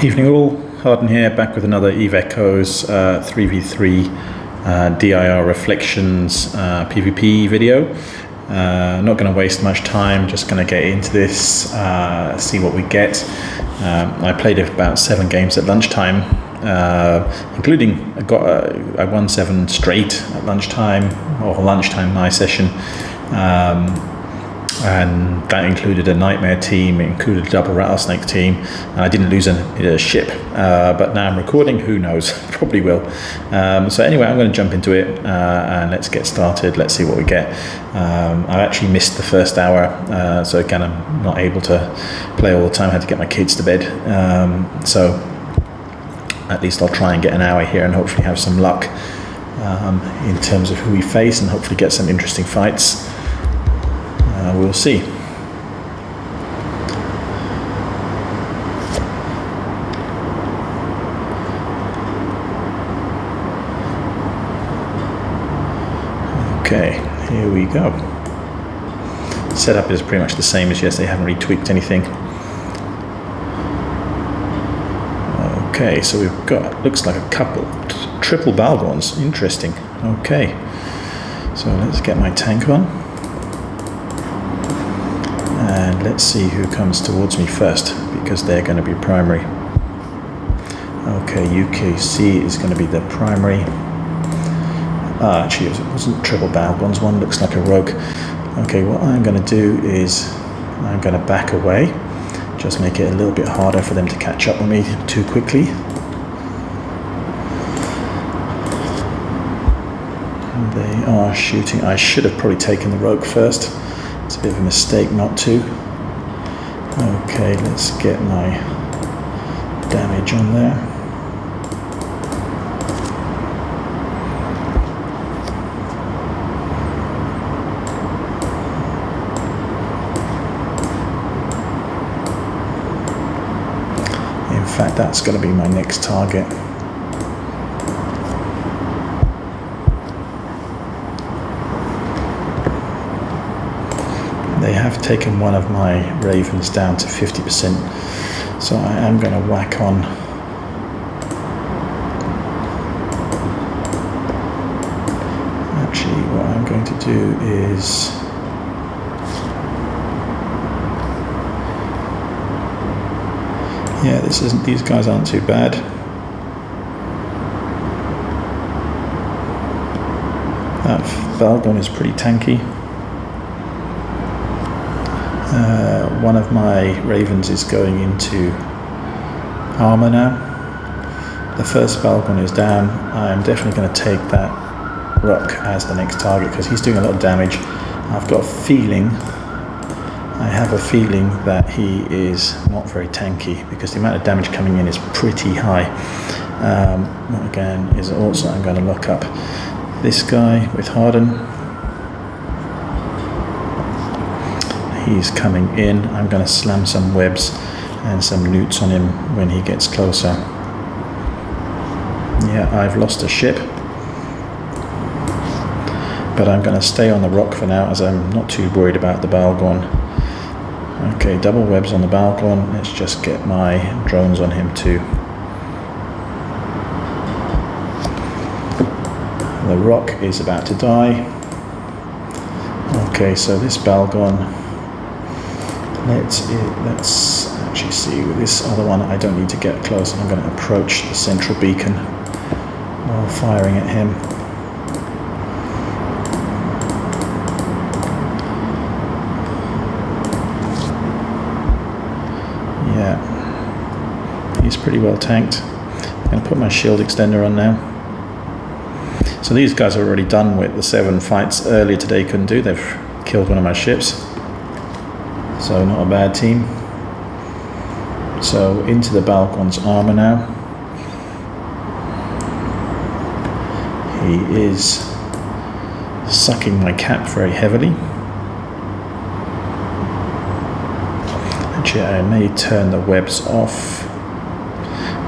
Evening all, Harden here, back with another Eve Echoes 3v3 DIR Reflections PvP video. Not going to waste much time, just going to get into this, see what we get. I played about 7 games at lunchtime, including I won 7 straight at lunchtime, or lunchtime my session. And that included a nightmare team, it included a double rattlesnake team, and I didn't lose a ship, but now I'm recording, who knows, probably will. So anyway, I'm going to jump into it and let's get started. Let's see what we get. I actually missed the first hour, so again I'm not able to play all the time. I had to get my kids to bed, so at least I'll try and get an hour here and hopefully have some luck in terms of who we face, and hopefully get some interesting fights. We'll see. Okay, here we go. Setup is pretty much the same as yesterday. They haven't really tweaked anything. Okay, so we've got, looks like a couple triple Bhaalgorns. Interesting. Okay, so let's get my tank on. And let's see who comes towards me first, because they're going to be primary. Okay, UKC is going to be the primary. Actually, it wasn't triple Bhaalgorns. One looks like a rogue. Okay, what I'm going to do is I'm going to back away, just make it a little bit harder for them to catch up with me too quickly. And they are shooting. I should have probably taken the rogue first. It's a bit of a mistake not to. Okay, let's get my damage on there. In fact, that's going to be my next target. They have taken one of my ravens down to 50%, so I am going to whack on. Actually, what I'm going to do is these guys aren't too bad. That Bhaalgorn is pretty tanky. One of my ravens is going into armor now. The first Bhaalgorn is down. I'm definitely going to take that Rokh as the next target because he's doing a lot of damage. I have a feeling that he is not very tanky because the amount of damage coming in is pretty high. Again, is also I'm going to look up this guy with Harden. He's coming in. I'm going to slam some webs and some newts on him when he gets closer. Yeah, I've lost a ship, but I'm going to stay on the Rokh for now as I'm not too worried about the Bhaalgorn. Okay, double webs on the Bhaalgorn. Let's just get my drones on him too. The Rokh is about to die. Okay, so this Bhaalgorn, let's actually see with this other one. I don't need to get close. I'm going to approach the central beacon while firing at him. Yeah, he's pretty well tanked. I'm going to put my shield extender on now. So these guys are already done with the 7 fights earlier today. Couldn't do. They've killed one of my ships. So not a bad team. So into the Bhaalgorn's armor now. He is sucking my cap very heavily. Actually, I may turn the webs off.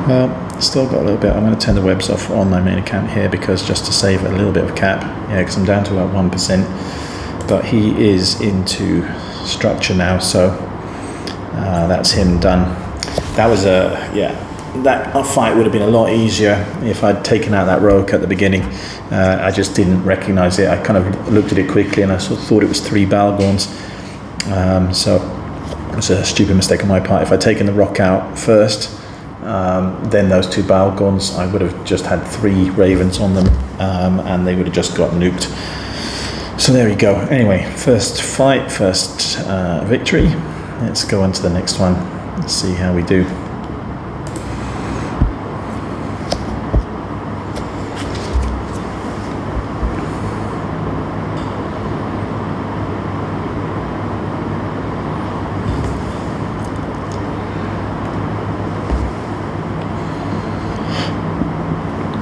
Well, still got a little bit. I'm going to turn the webs off on my main account here because just to save a little bit of cap. Yeah, because I'm down to about 1%. But he is into structure now, so that's him done. That was a that fight would have been a lot easier if I'd taken out that Rokh at the beginning. I just didn't recognize it. I kind of looked at it quickly and I sort of thought it was 3 Bhaalgorns. So it was a stupid mistake on my part. If I'd taken the Rokh out first, then those 2 Bhaalgorns, I would have just had 3 ravens on them, and they would have just got nuked. So there we go. Anyway, first fight, first victory. Let's go on to the next one. Let's see how we do.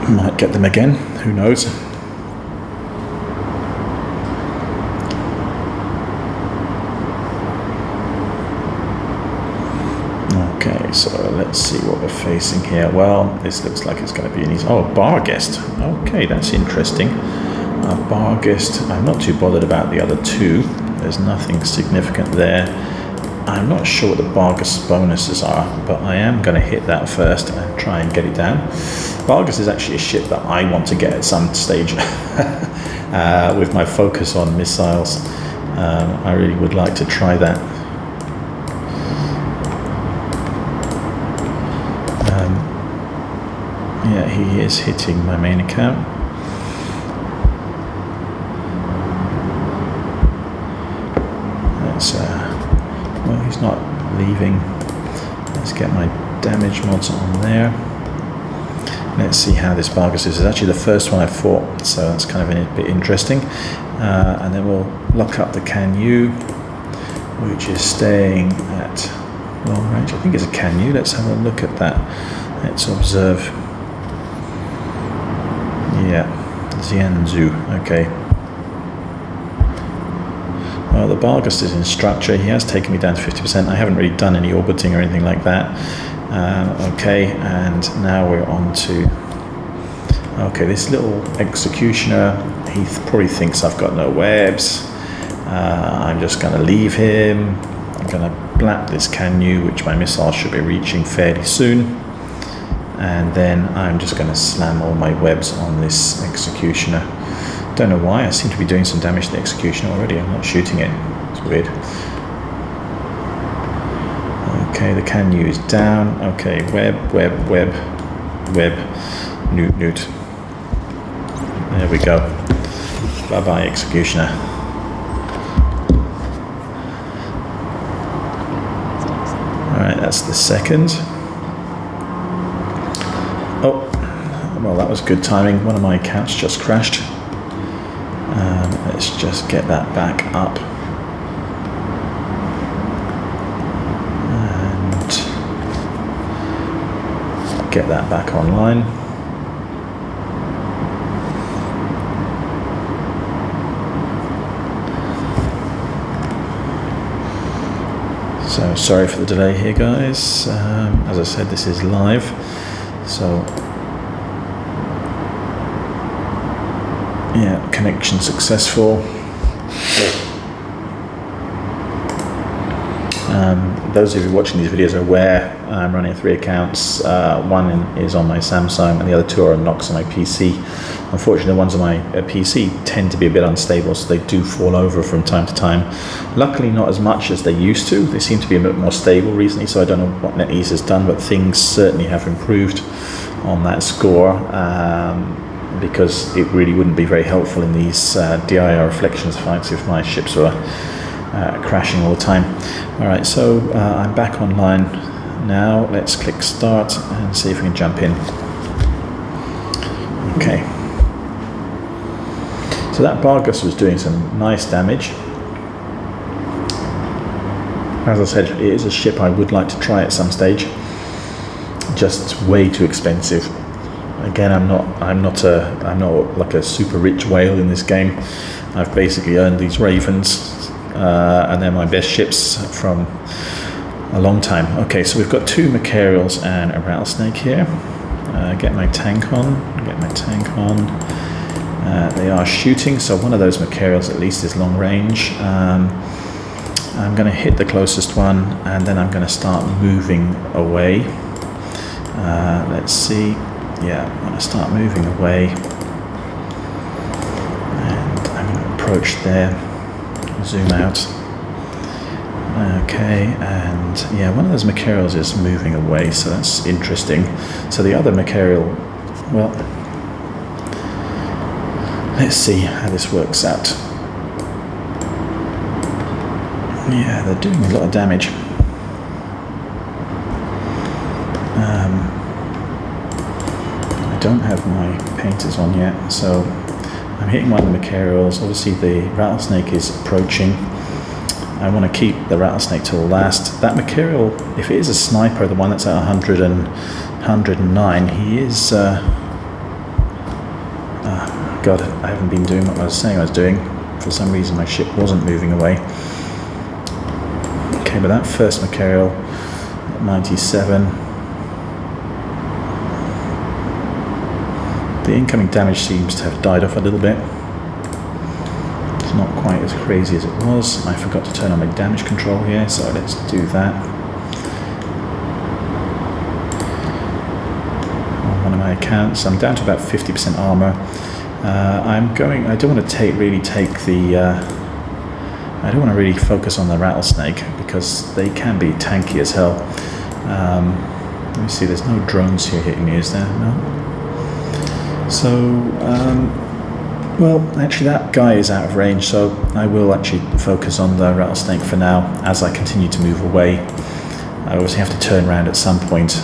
Might get them again, who knows. Okay, so let's see what we're facing here. Well, this looks like it's going to be an easy... Oh, Barghest. Okay, that's interesting. Barghest, I'm not too bothered about the other 2. There's nothing significant there. I'm not sure what the Barghest bonuses are, but I am going to hit that first and try and get it down. Barghest is actually a ship that I want to get at some stage with my focus on missiles. I really would like to try that. Yeah, he is hitting my main account. That's well, he's not leaving. Let's get my damage mods on there. Let's see how this Barghest is. It's actually the first one I fought, so that's kind of a bit interesting. And then we'll lock up the Canyu, which is staying at long range. I think it's a Canyu. Let's have a look at that. Let's observe. Yeah, Xianzhu. Okay. Well, the Barghest is in structure. He has taken me down to 50%. I haven't really done any orbiting or anything like that. Okay, and now we're on to... Okay, this little executioner, he probably thinks I've got no webs. I'm just going to leave him. I'm going to blap this Canyu, which my missile should be reaching fairly soon. And then I'm just going to slam all my webs on this executioner. Don't know why, I seem to be doing some damage to the executioner already. I'm not shooting it. It's weird. Okay, the Canyu is down. Okay, web, newt. There we go. Bye-bye, executioner. Alright, that's the second. Oh, well, that was good timing. One of my accounts just crashed. Let's just get that back up. And get that back online. So sorry for the delay here, guys. As I said, this is live. So yeah, connection successful. Those of you watching these videos are aware I'm running 3 accounts. One is on my Samsung and the other 2 are on Nox on my PC. Unfortunately, the ones on my PC tend to be a bit unstable, so they do fall over from time to time. Luckily, not as much as they used to. They seem to be a bit more stable recently, so I don't know what NetEase has done, but things certainly have improved on that score. Because it really wouldn't be very helpful in these DIR reflections fights if my ships were crashing all the time. Alright, so I'm back online now. Let's click start and see if we can jump in. Okay. So that Barghest was doing some nice damage. As I said, it is a ship I would like to try at some stage. Just way too expensive. Again, I'm not like a super rich whale in this game. I've basically earned these ravens, and they're my best ships from a long time. Okay, so we've got 2 Machariels and a Rattlesnake here. Get my tank on. They are shooting, so one of those Machariels at least is long range. I'm going to hit the closest one, and then I'm going to start moving away. Let's see. Yeah, I'm going to start moving away. And I'm going to approach there. Zoom out. Okay, and yeah, one of those Machariels is moving away, so that's interesting. So the other Machariel, well, let's see how this works out. Yeah, they're doing a lot of damage. I don't have my painters on yet, so I'm hitting one of the Machariels. Obviously the Rattlesnake is approaching. I want to keep the Rattlesnake till last. That Machariel, if it is a sniper, the one that's at 100 and 109, he is... God, I haven't been doing what I was saying I was doing. For some reason my ship wasn't moving away. Okay, but that first Machariel, 97. The incoming damage seems to have died off a little bit. It's not quite as crazy as it was. I forgot to turn on my damage control here, so let's do that. On one of my accounts, I'm down to about 50% armor. I don't want to really focus on the Rattlesnake because they can be tanky as hell. Let me see, there's no drones here hitting me, is there? No? So, well, actually that guy is out of range, so I will actually focus on the Rattlesnake for now as I continue to move away. I obviously have to turn around at some point,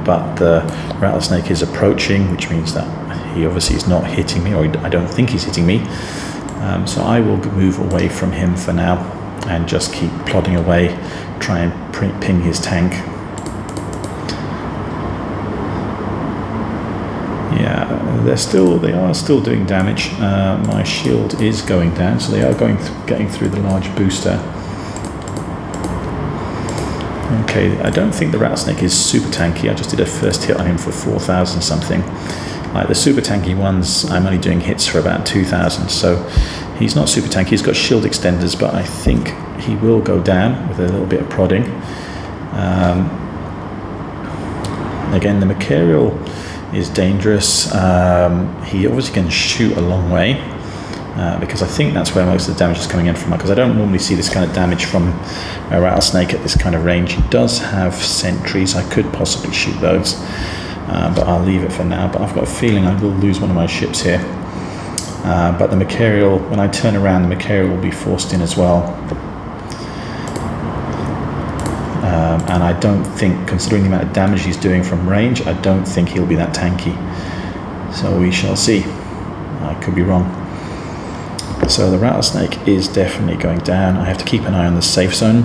but the Rattlesnake is approaching, which means that he obviously is not hitting me, or I don't think he's hitting me. So I will move away from him for now and just keep plodding away, try and ping his tank. Yeah, they are still doing damage. My shield is going down, so they are getting through the large booster. Okay, I don't think the Rattlesnake is super tanky. I just did a first hit on him for 4,000 something. Like the super tanky ones, I'm only doing hits for about 2,000, so he's not super tanky. He's got shield extenders, but I think he will go down with a little bit of prodding. Again, the Machariel is dangerous. He obviously can shoot a long way, because I think that's where most of the damage is coming in from, because I don't normally see this kind of damage from a Rattlesnake at this kind of range. He does have sentries. I could possibly shoot those, but I'll leave it for now. But I've got a feeling I will lose one of my ships here. But the Machariel, when I turn around, the Machariel will be forced in as well. And I don't think, considering the amount of damage he's doing from range, I don't think he'll be that tanky. So we shall see. I could be wrong. So the Rattlesnake is definitely going down. I have to keep an eye on the safe zone,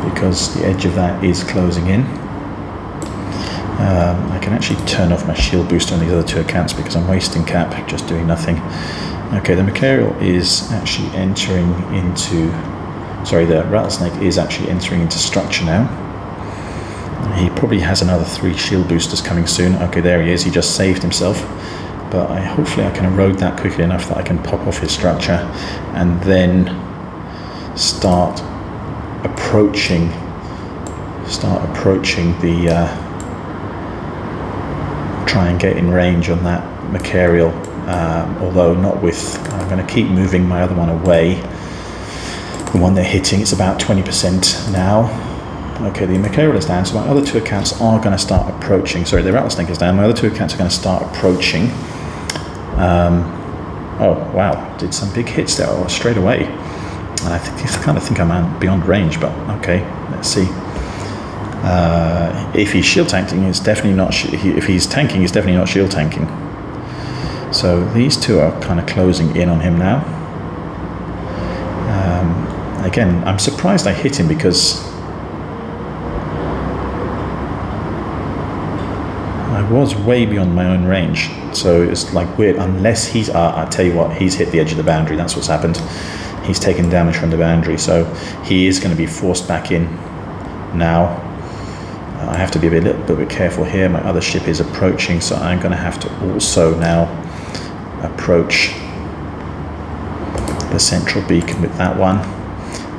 because the edge of that is closing in. I can actually turn off my shield booster on these other two accounts because I'm wasting cap just doing nothing. Okay, the Machariel is actually entering into... Sorry, the Rattlesnake is actually entering into structure now. He probably has another 3 shield boosters coming soon. Okay, there he is. He just saved himself. But hopefully I can erode that quickly enough that I can pop off his structure and then start approaching the... try and get in range on that Machariel. Although not with... I'm going to keep moving my other one away. The one they're hitting, it's about 20% now. Okay, the Machariel is down, so my other 2 accounts are going to start approaching. Sorry, the Rattlesnake is down. My other 2 accounts are going to start approaching. Oh, wow, did some big hits there straight away. And I kind of think I'm beyond range, but okay, let's see. If he's shield tanking, it's definitely not. If he's tanking, he's definitely not shield tanking. So these 2 are kind of closing in on him now. Again, I'm surprised I hit him because I was way beyond my own range. So it's like weird, unless he's, I tell you what, he's hit the edge of the boundary. That's what's happened. He's taken damage from the boundary. So he is going to be forced back in now. I have to be a little bit careful here. My other ship is approaching, so I'm going to have to also now approach the central beacon with that one,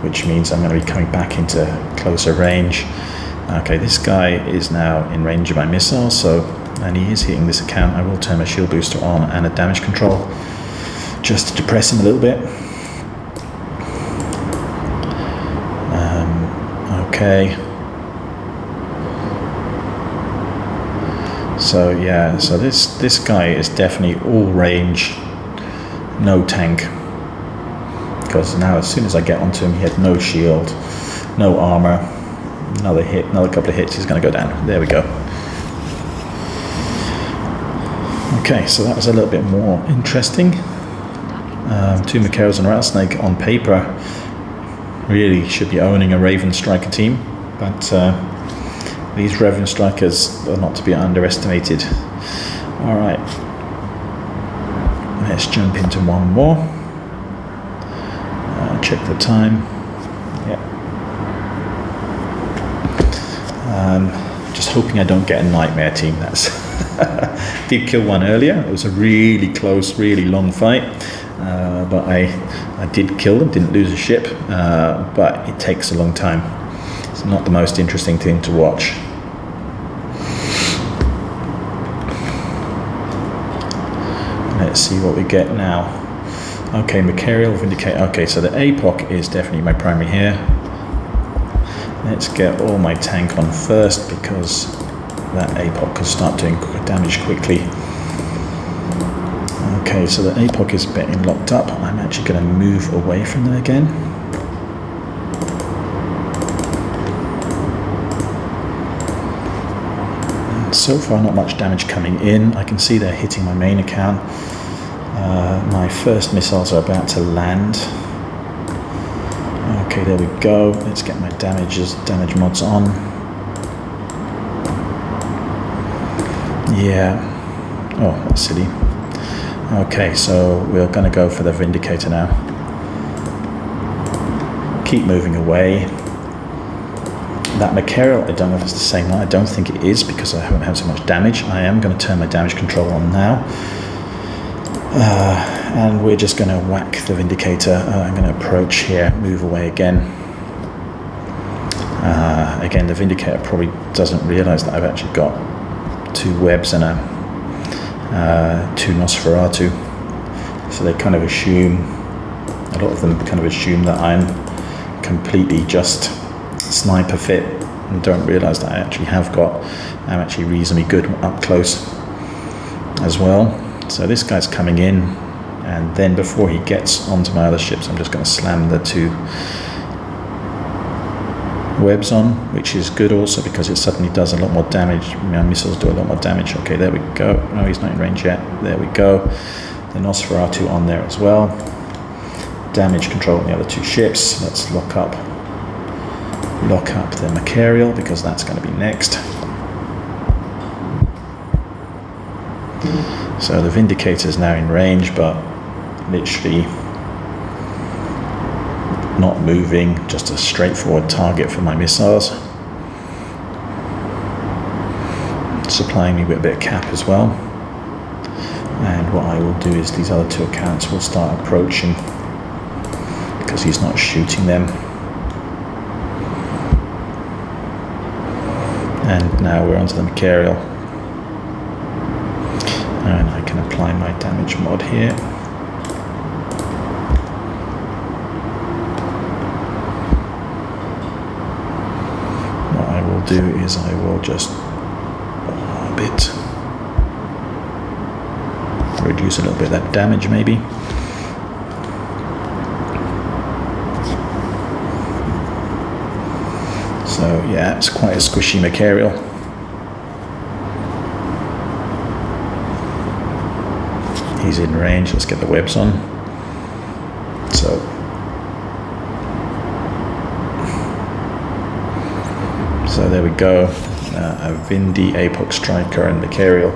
which means I'm going to be coming back into closer range. Okay, this guy is now in range of my missile, and he is hitting this account. I will turn my shield booster on and a damage control just to depress him a little bit. Okay. So yeah, so this guy is definitely all range, no tank. Because now as soon as I get onto him, he had no shield, no armor. Another hit, another couple of hits, he's going to go down. There we go. Okay, so that was a little bit more interesting. 2 Machariels and Rattlesnake on paper really should be owning a Raven Striker team, but these Raven Strikers are not to be underestimated. Alright, let's jump into one more. Check the time. Yeah. Just hoping I don't get a nightmare team. That's did kill one earlier. It was a really close, really long fight, but I did kill them. Didn't lose a ship, but it takes a long time. It's not the most interesting thing to watch. Let's see what we get now. Okay, Machariel, Vindicator. Okay, so the Apoc is definitely my primary here. Let's get all my tank on first because that Apoc can start doing damage quickly. Okay, so the Apoc is getting locked up. I'm actually going to move away from them again. And so far not much damage coming in. I can see they're hitting my main account. My first missiles are about to land. Okay, there we go. Let's get my damage mods on. Yeah. Oh, that's silly. Okay, so we're going to go for the Vindicator now. Keep moving away. That Machariel, I don't know if it's the same one. I don't think it is because I haven't had so much damage. I am going to turn my damage control on now. And we're just going to whack the Vindicator. I'm going to approach here, move away again. Again, the Vindicator probably doesn't realize that I've actually got 2 webs and 2 Nosferatu. So they kind of assume, a lot of them kind of assume that I'm completely just sniper fit and don't realize that I'm actually reasonably good up close as well. So this guy's coming in, and then before he gets onto my other ships, I'm just going to slam the 2 webs on, which is good also because it suddenly does a lot more damage. My missiles do a lot more damage. Okay, there we go. No, he's not in range yet. There we go. The Nosferatu on there as well. Damage control on the other 2 ships. Let's lock up the Machariel because that's going to be next. So the Vindicator is now in range, but literally not moving, just a straightforward target for my missiles. Supplying me with a bit of cap as well. And what I will do is these other 2 accounts will start approaching because he's not shooting them. And now we're onto the Machariel. And I can apply my damage mod here. What I will do is I will just reduce a little bit of that damage maybe. So yeah, it's quite a squishy Machariel. He's in range. Let's get the webs on. So there we go. A Vindy, Apoc Striker, and Machariel.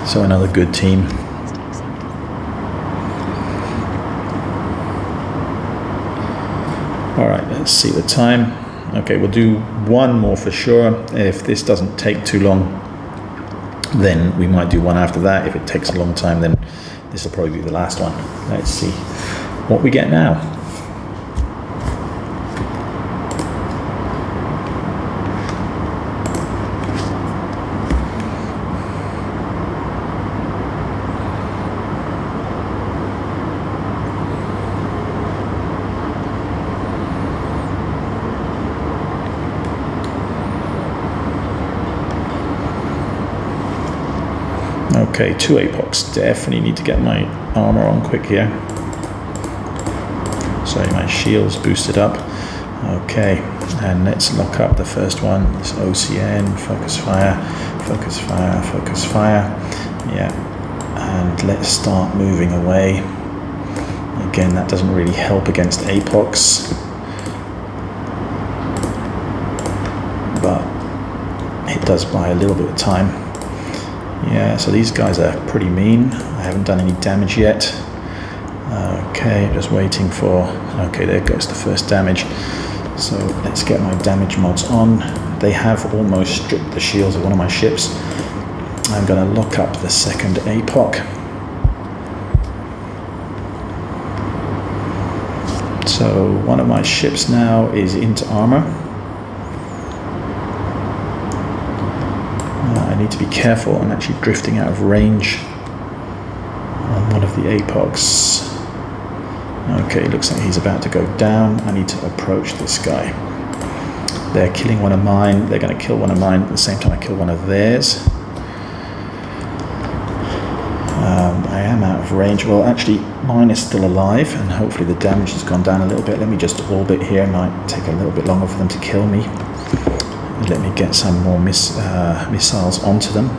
So another good team. All right, let's see the time. Okay, we'll do one more for sure. If this doesn't take too long, then we might do one after that. If it takes a long time, then this will probably be the last one. Let's see what we get now. Okay, 2 Apocs. Definitely need to get my armor on quick here. Sorry, my shield's boosted up. Okay, and let's lock up the first one. This OCN, focus fire, focus fire, focus fire. Yeah, and let's start moving away. Again, that doesn't really help against Apocs, but it does buy a little bit of time. Yeah, so these guys are pretty mean. I haven't done any damage yet. Okay, just waiting for... Okay, there goes the first damage. So let's get my damage mods on. They have almost stripped the shields of one of my ships. I'm going to lock up the second Apoc. So one of my ships now is into armor. I need to be careful. I'm actually drifting out of range on one of the Apocs. Okay, looks like he's about to go down. I need to approach this guy. They're killing one of mine. They're going to kill one of mine at the same time I kill one of theirs. I am out of range. Well, actually, mine is still alive, and hopefully the damage has gone down a little bit. Let me just orbit here. It might take a little bit longer for them to kill me. Let me get some more missiles onto them.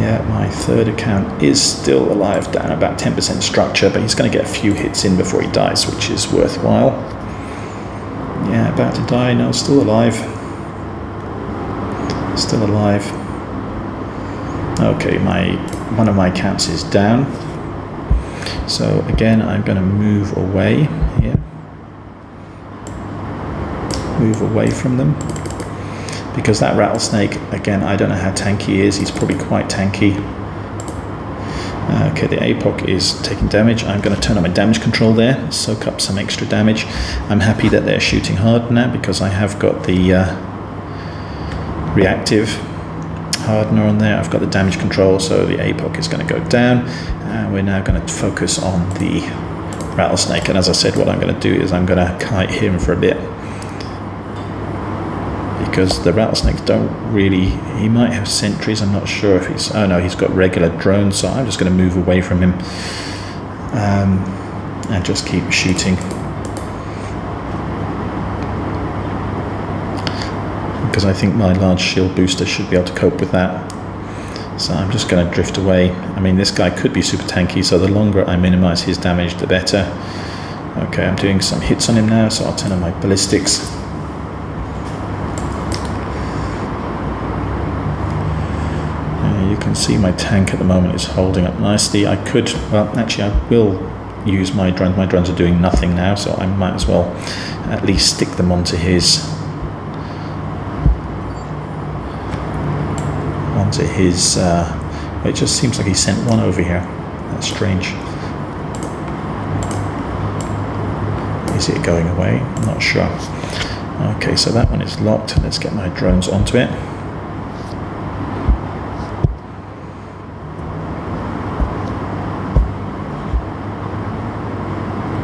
Yeah, my third account is still alive, down about 10% structure, but he's going to get a few hits in before he dies, which is worthwhile. Yeah, about to die. No, still alive. Still alive. Okay, one of my accounts is down. So again, I'm going to move away here. Move away from them. Because that Rattlesnake, again, I don't know how tanky he is. He's probably quite tanky. Okay, the Apoc is taking damage. I'm going to turn on my damage control there, soak up some extra damage. I'm happy that they're shooting hard now because I have got the reactive hardener on there. I've got the damage control, so the Apoc is going to go down. And we're now going to focus on the Rattlesnake. And as I said, what I'm going to do is I'm going to kite him for a bit. Because the Rattlesnakes don't really... He might have sentries, I'm not sure if he's... Oh no, he's got regular drones, so I'm just going to move away from him. And just keep shooting. Because I think my large shield booster should be able to cope with that. So I'm just going to drift away. I mean, this guy could be super tanky, so the longer I minimize his damage, the better. Okay, I'm doing some hits on him now, so I'll turn on my ballistics. You can see my tank at the moment is holding up nicely. I could, well, actually I will use my drones. My drones are doing nothing now, so I might as well at least stick them onto his it just seems like he sent one over here. That's strange. Is it going away? I'm not sure. Okay, so that one is locked. Let's get my drones onto it.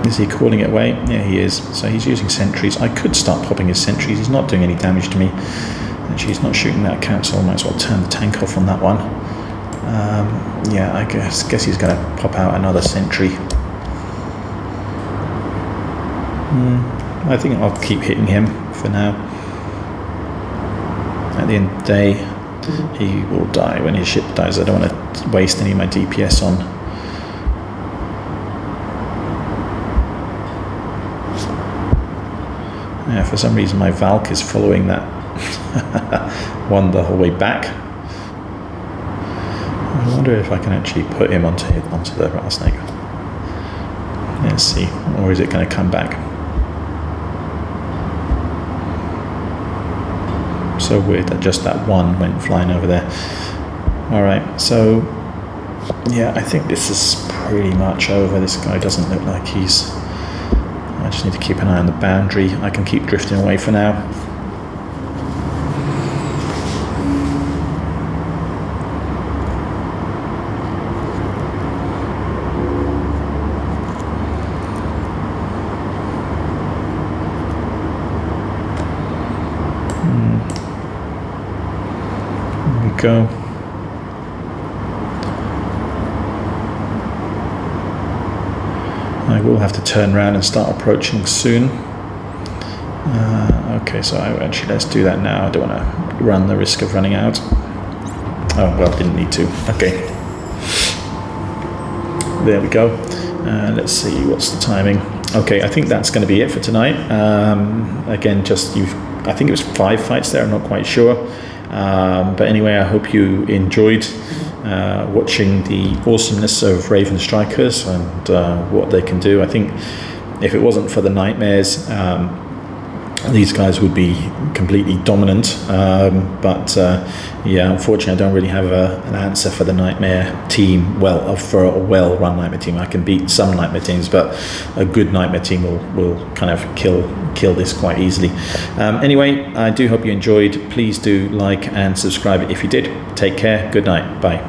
Is he calling it away? Yeah, he is. So he's using sentries. I could start popping his sentries. He's not doing any damage to me. Actually, he's not shooting that account, so I might as well turn the tank off on that one. Yeah, I guess he's going to pop out another sentry. I think I'll keep hitting him for now. At the end of the day, he will die when his ship dies. I don't want to waste any of my DPS on. Yeah, for some reason my Valk is following that one the whole way back. I wonder if I can actually put him onto the Rattlesnake. Let's see, or is it going to come back? So weird that just that one went flying over there. Alright, so yeah, I think this is pretty much over. This guy doesn't look like he's... I just need to keep an eye on the boundary. I can keep drifting away for now. go. I will have to turn around and start approaching soon. Okay, so actually let's do that now. I don't want to run the risk of running out. Oh, well, didn't need to. Okay. There we go. Let's see, what's the timing? Okay, I think that's going to be it for tonight. Again, I think it was 5 fights there, I'm not quite sure. But anyway, I hope you enjoyed watching the awesomeness of Raven Strikers and what they can do. I think if it wasn't for the nightmares, these guys would be completely dominant, but yeah, unfortunately I don't really have an answer for the nightmare team. Well, for a well-run nightmare team, I can beat some nightmare teams, but a good nightmare team will kind of kill this quite easily. Anyway, I do hope you enjoyed. Please do like and subscribe if you did. Take care. Good night. Bye.